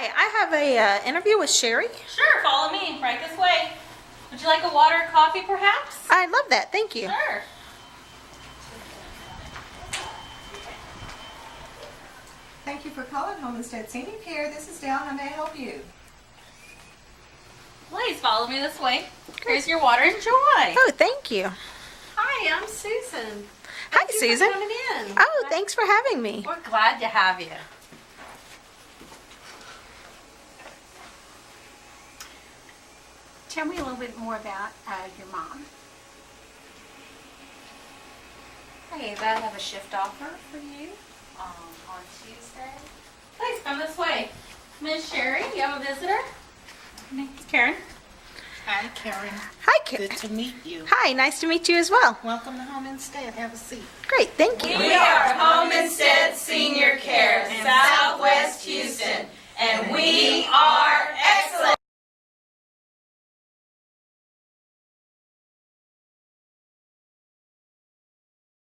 Hi, I have a interview with Sherry. Sure, follow me. Right this way. Would you like a water or coffee, perhaps? I love that. Thank you. Sure. Thank you for calling Home Instead Senior Care. This is Dale. How may I help you? Please follow me this way. Here's your water. Enjoy. Oh, thank you. Hi, I'm Susan. Hi, Thank you for Susan. coming in. Oh, thanks for having me. We're glad to have you. Tell me a little bit more about your mom. Hey, I have a shift offer for you on Tuesday. Please come this way. Miss Sherry, you have a visitor? Her name's Karen. Hi, Karen. Hi, Karen. Good to meet you. Hi, nice to meet you as well. Welcome to Home Instead. Have a seat. Great, thank you. We are Home Instead Senior Care, Southwest Houston, and we are